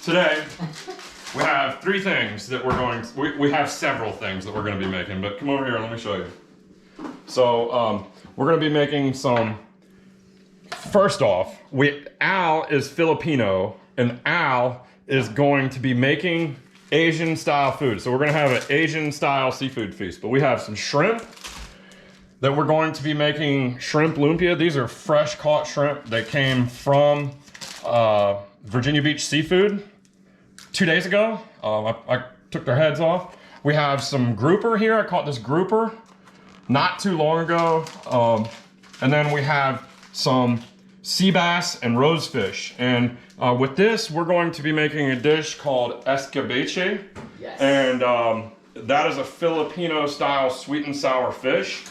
Today, we have three things that we have several things that we're going to be making, but come over here, let me show you. So, we're going to be making some, first off, Al is Filipino, and Al is going to be making Asian style food. So we're going to have an Asian style seafood feast, but we have some shrimp that we're going to be making shrimp lumpia. These are fresh caught shrimp that came from Virginia Beach Seafood 2 days ago. I took their heads off. We have some grouper here. I caught this grouper not too long ago. And then we have some sea bass and rosefish. And with this, we're going to be making a dish called escabeche. Yes. And that is a Filipino style sweet and sour fish.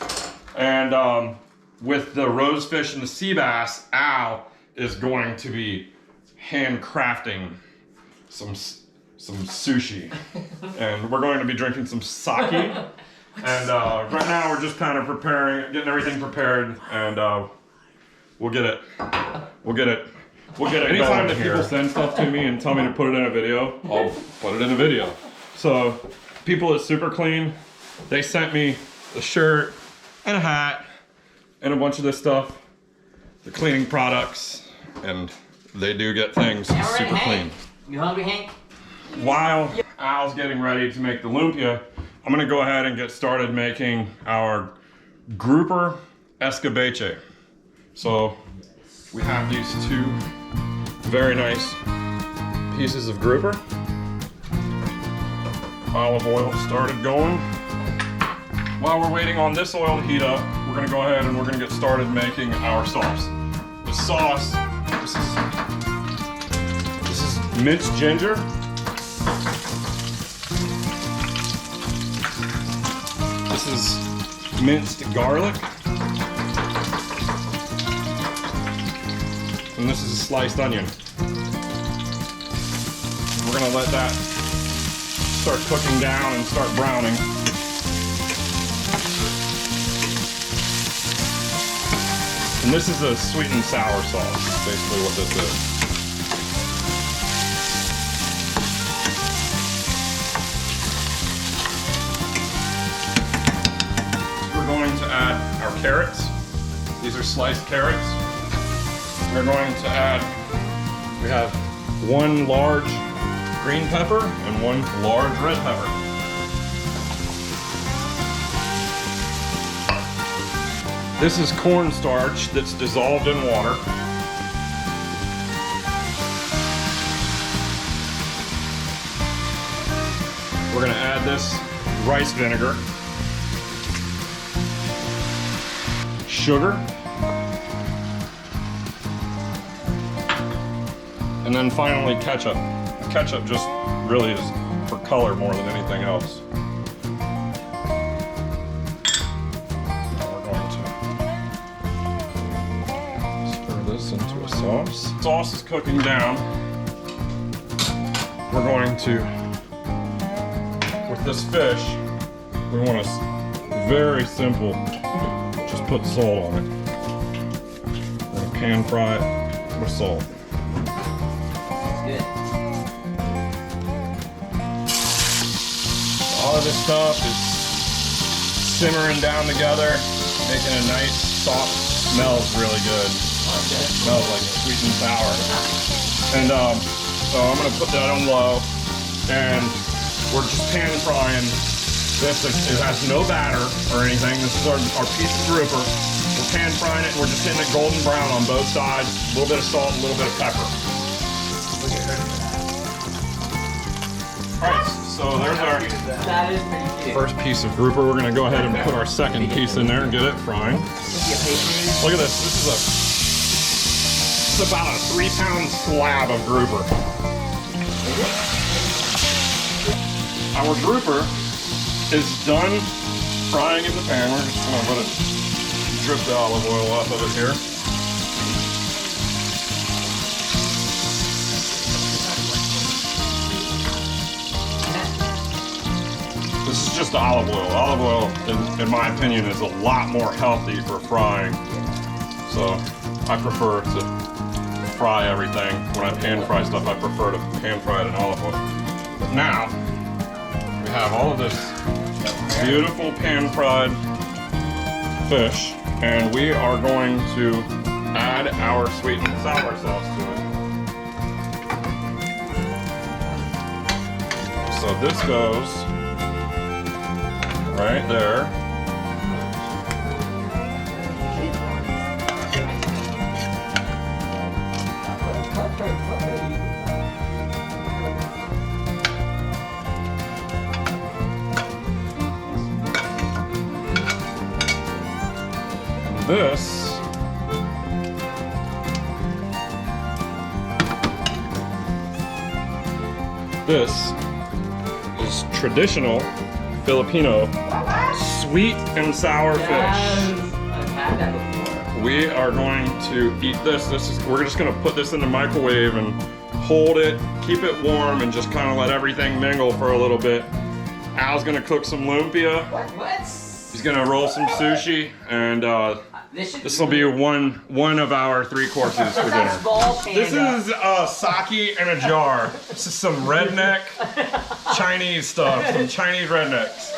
And with the rosefish and the sea bass, Al is going to be handcrafting some sushi. And we're going to be drinking some sake. And right now we're just kind of getting everything prepared, and we'll get it Anytime that people send stuff to me and tell me to put it in a video, I'll put it in a video. So people at Super Clean, they sent me a shirt and a hat and a bunch of this stuff, the cleaning products, and they do get things super clean. You hungry, Hank? While Al's getting ready to make the lumpia, I'm gonna go ahead and get started making our grouper escabeche. So we have these two very nice pieces of grouper. Olive oil started going. While we're waiting on this oil to heat up, we're gonna go ahead and we're gonna get started making our sauce. The sauce, this is minced ginger. This is minced garlic. And this is a sliced onion. We're gonna let that start cooking down and start browning. And this is a sweet and sour sauce, basically what this is. We're going to add our carrots. These are sliced carrots. We're going to add, we have one large green pepper and one large red pepper. This is cornstarch that's dissolved in water. We're going to add this rice vinegar, sugar, and then finally ketchup. Ketchup just really is for color more than anything else. Into a sauce. Sauce is cooking down. We're going to, with this fish, we want to, very simple, just put salt on it. We're going to pan fry it with salt. Good. All of this stuff is simmering down together, making a nice soft, smells really good. It smells like sweet and sour. And so I'm gonna put that on low, and we're just pan frying this. It has no batter or anything. This is our piece of grouper. We're pan frying it, and we're just getting it golden brown on both sides. A little bit of salt, a little bit of pepper. All right, so there's our That is pretty cute. first piece of grouper. We're gonna go ahead and put our second piece in there and get it frying. Look at this. This is about a 3-pound slab of grouper. Our grouper is done frying in the pan. We're just gonna let it drip the olive oil off of it here. This is just olive oil. Olive oil, in my opinion, is a lot more healthy for frying. So I prefer to fry everything. When I pan fry stuff, I prefer to pan fry it in olive oil. But now, we have all of this beautiful pan fried fish, and we are going to add our sweet and sour sauce to it. So this goes right there. This is traditional Filipino sweet and sour fish. I've had that before. We are going to eat this. We're just going to put this in the microwave and hold it, keep it warm, and just kind of let everything mingle for a little bit. Al's going to cook some lumpia. What? He's going to roll some sushi, and this will be one of our 3 courses for dinner. This is sake in a jar. This is some redneck Chinese stuff, some Chinese rednecks.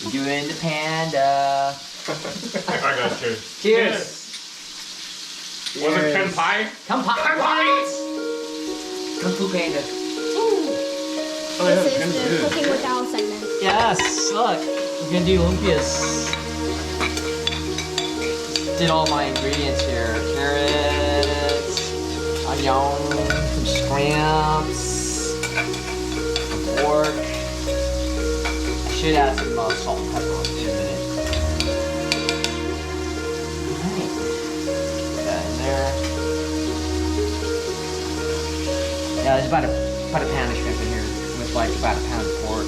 We're doing the panda. I got you. Cheers. Was it Kenpai? Kampai. Kung Fu Panda. Oh, yeah, This Ken's is the good. cooking with Al segment. Yes, look. We're gonna do lumpias. Did all my ingredients here. Carrots, onion, some shrimps, pork. I should add some salt and pepper in a minute. Alright. Put that in there. Yeah, there's about a pound of shrimp in here with like about a pound of pork.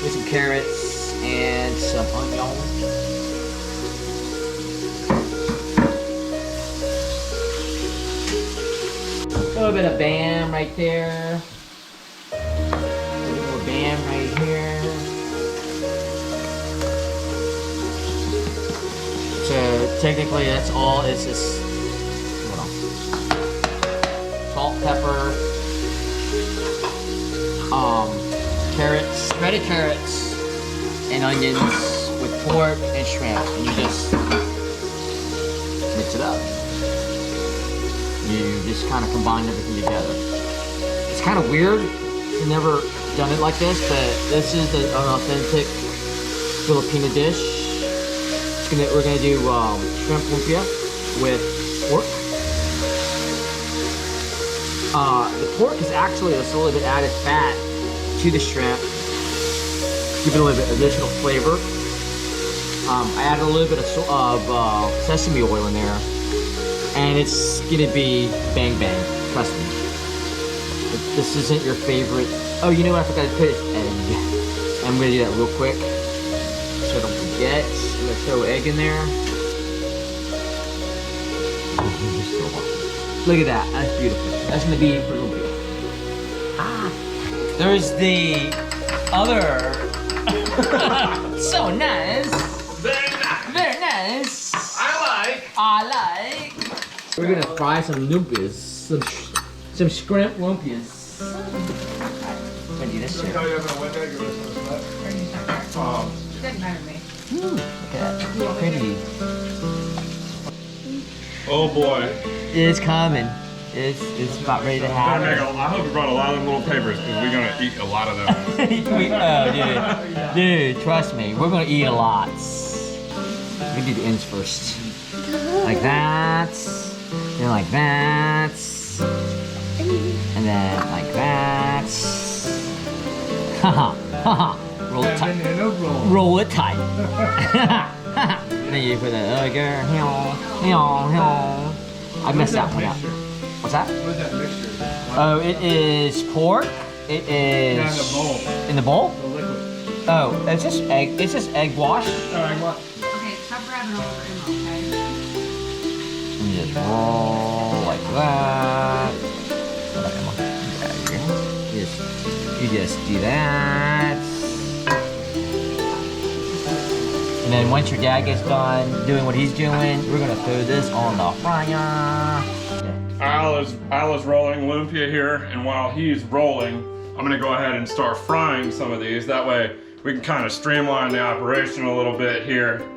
With some carrots and some onion. A little bit of bam right there. A little more bam right here. So technically that's all. It's just hold on. Salt, pepper, carrots, shredded carrots, and onions with pork and shrimp, and you just mix it up. You just kind of combine everything together. It's kind of weird. I've never done it like this, but this is an authentic Filipino dish. We're gonna do shrimp lumpia with pork. The pork is actually a little bit added fat to the shrimp, give it a little bit additional flavor. I added a little bit of sesame oil in there, and it's gonna be bang bang. Trust me. If this isn't your favorite, oh, you know what? I forgot to put egg. I'm gonna do that real quick, so I don't forget. I'm gonna throw egg in there. Look at that. That's beautiful. That's gonna be for lumpia. There's the other. So nice. Very nice. Very nice. I I like. We're gonna fry some lumpias. Some shrimp lumpias. Gonna do this shit. Look at that. Pretty. Oh boy. It's coming. It's about ready to happen. I hope you brought a lot of little papers because we're gonna eat a lot of them. Oh, dude, trust me, we're gonna eat a lot. We're gonna do the ends first. Like that, then like that, and then like that. Haha, haha. Roll it tight. Roll it tight. Then you put the other. I messed that one up. What's that? What is that mixture? Oh, it is pork. It is Yeah, in the bowl. in the bowl. The liquid. Oh, it's just egg. It's just egg wash. Alright, what? Okay, stop grabbing all over Emma, okay? And you just roll like that. You just do that. And And then once your dad gets done doing what he's doing, we're gonna throw this on the fryer. Al is rolling lumpia here, and while he's rolling, I'm gonna go ahead and start frying some of these. That way we can kind of streamline the operation a little bit here.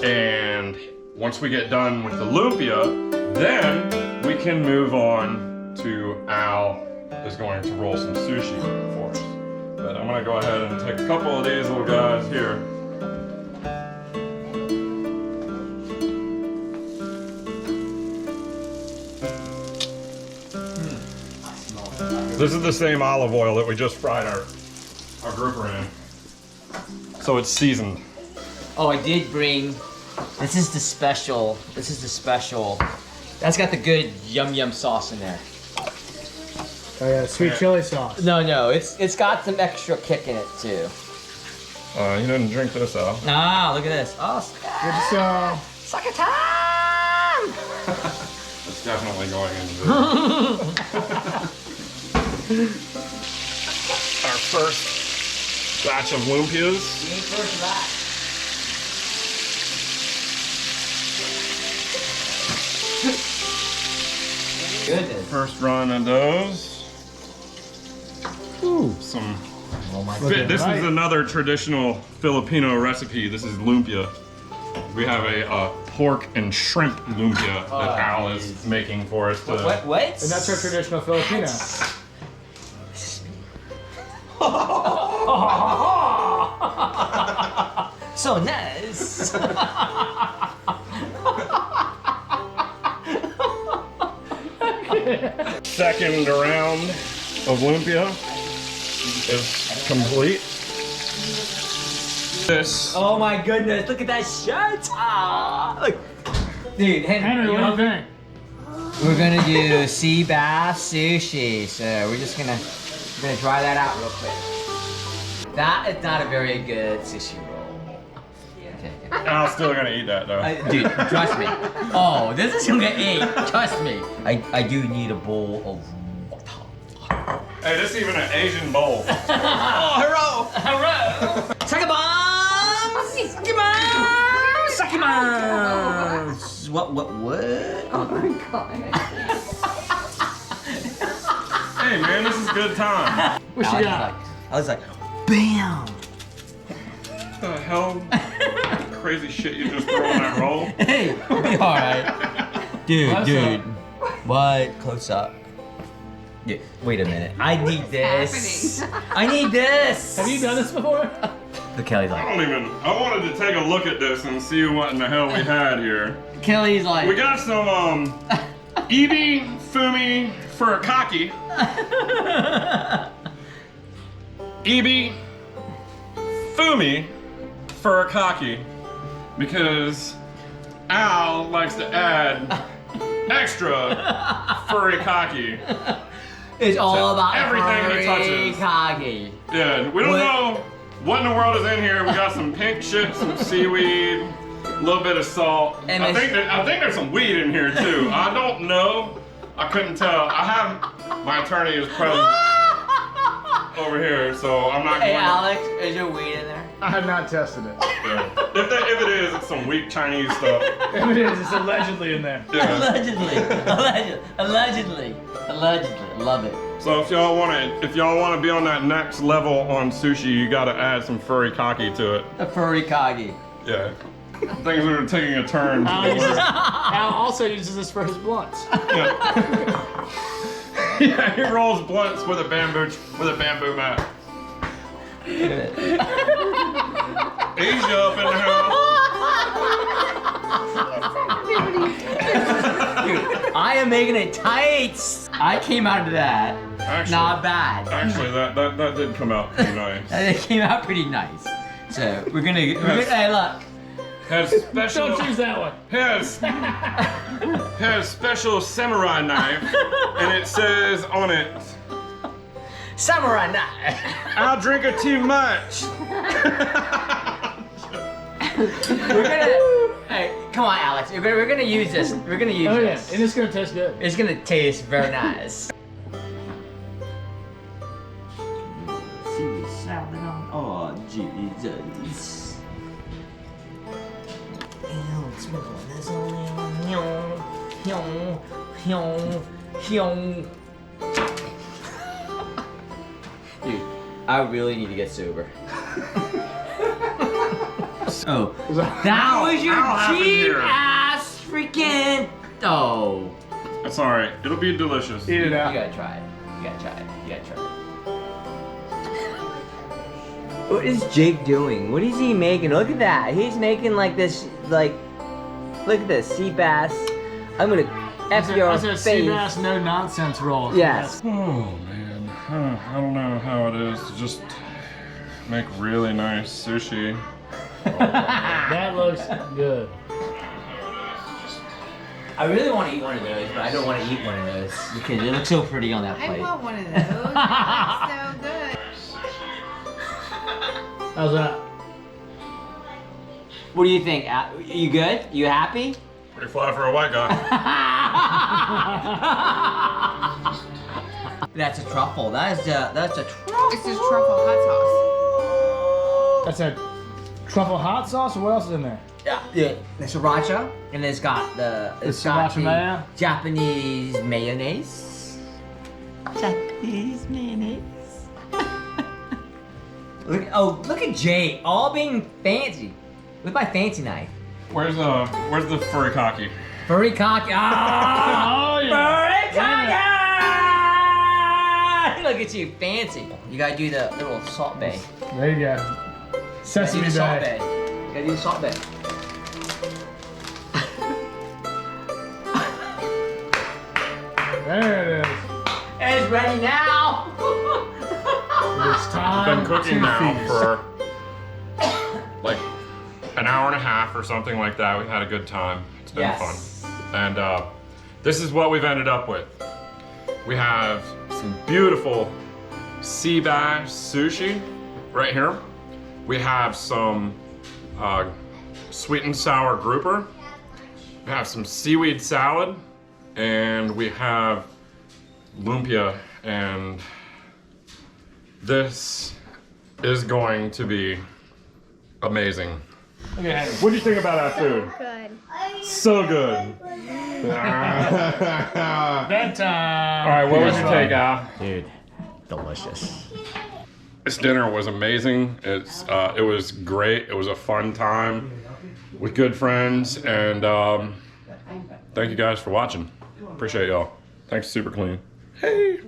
And once we get done with the lumpia, then we can move on to Al is going to roll some sushi for us. But I'm gonna go ahead and take a couple of these little guys here. This is the same olive oil that we just fried our grouper in. So it's seasoned. Oh, I did bring, this is the special. That's got the good yum sauce in there. Oh yeah, sweet chili sauce. No, it's got some extra kick in it too. You didn't drink this out. Ah, look at this. Oh, Good to go. sucker time! It's definitely going into our first batch of lumpias. Goodness. First run of those. Ooh. Some. Oh my This is another traditional Filipino recipe. This is lumpia. We have a pork and shrimp lumpia that Al is making for us. What? And that's our traditional Filipino. So nice. Second round of lumpia is complete. This. Oh my goodness, look at that shot. Ah, look. Dude, Henry, what do you think? we're gonna do sea bass sushi. So we're gonna try that out real quick. That is not a very good sushi roll. Okay. Al's still gonna eat that though. Dude, trust me. Oh, this is gonna eat. Trust me. I do need a bowl of water. Hey, this is even an Asian bowl. Oh, hurrah! Hurrah! Sakabam! Sakabam! Sakabam! What? Oh my god. Hey man, this is good time. What you got? I was like, bam! What the hell? Crazy shit you just throw in that roll. Hey, we'll be alright. Dude. What? Close up. Yeah, wait a minute. I need this. happening? I need this. Have you done this before? Look, Kelly's like. I wanted to take a look at this and see what in the hell we had here. Kelly's like. We got some Ibi Fumi Furikake. Ibi Fumi Furikake. Because Al likes to add extra furikake. It's all about everything he touches. Kage. Yeah, we don't know what in the world is in here. We got some pink shit, some seaweed, a little bit of salt. And I think there's some weed in here too. I don't know. I couldn't tell. I have my attorney is present over here, so I'm not Hey going. Alex, is there weed in there? I have not tested it. Yeah. If it is, it's some weak Chinese stuff. If it is, it's allegedly in there. Yeah. Allegedly. Love it. So if y'all wanna be on that next level on sushi, you gotta add some furikake to it. A furry Kage. Yeah. Things are taking a turn. Al also uses this for his blunts. Yeah. Yeah, he rolls blunts with a bamboo mat. Asia up in the house. Dude, I am making it tight. I came out of that. Actually- Not bad. Actually, that did come out pretty nice. It came out pretty nice. So we're gonna hey look. Has special. Don't choose that one. Has special samurai knife, and it says on it, Samurai knife. "I'll drink it too much." We're gonna hey, come on Alex. We're gonna use this. We're gonna use Oh yeah, this. and it's gonna taste good. It's gonna taste very nice. Oh, Jesus. Dude, I really need to get sober. Oh, that was your cheap ass freaking. Oh. It's alright. It'll be delicious. Eat it out. You gotta try it. You gotta try it. You gotta try it. What is Jake doing? What is he making? Look at that. He's making like this, like, look at this, sea bass. I'm gonna F your That's a sea face. bass no nonsense roll. Yes. Oh man, I don't know how it is to just make really nice sushi. That looks good. I really want to eat one of those, but I don't want to eat one of those because it looks so pretty on that I plate. want one of those. That looks so good. How's that? What do you think? You good? You happy? Pretty fly for a white guy. That's a truffle. That's a truffle. It's just truffle hot That's a truffle hot sauce, or what else is in there? Yeah, the sriracha, and it's got the sriracha mayo? Japanese mayonnaise. Japanese mayonnaise. Look at Jay, all being fancy with my fancy knife. Where's the furikake? Furikake. Ah, Oh, yeah. Furikake! Look at you, fancy. You gotta do the little salt bay. There you go. You gotta do Sesame the salt Bay. bay. You gotta do the salt bay. There it is. It's ready now. It's time I've been cooking to now feast. for like an hour and a half or something like that. We've had a good time. It's been fun. And this is what we've ended up with. We have some beautiful sea bass sushi right here. We have some sweet and sour grouper. We have some seaweed salad. And we have lumpia, and this is going to be amazing. Okay. What do you think about that food? Good. So good. Bedtime. All right, what would you take, Al? Dude, delicious. This dinner was amazing. It was great. It was a fun time with good friends, and thank you guys for watching. Appreciate y'all. Thanks, Super Clean. Hey.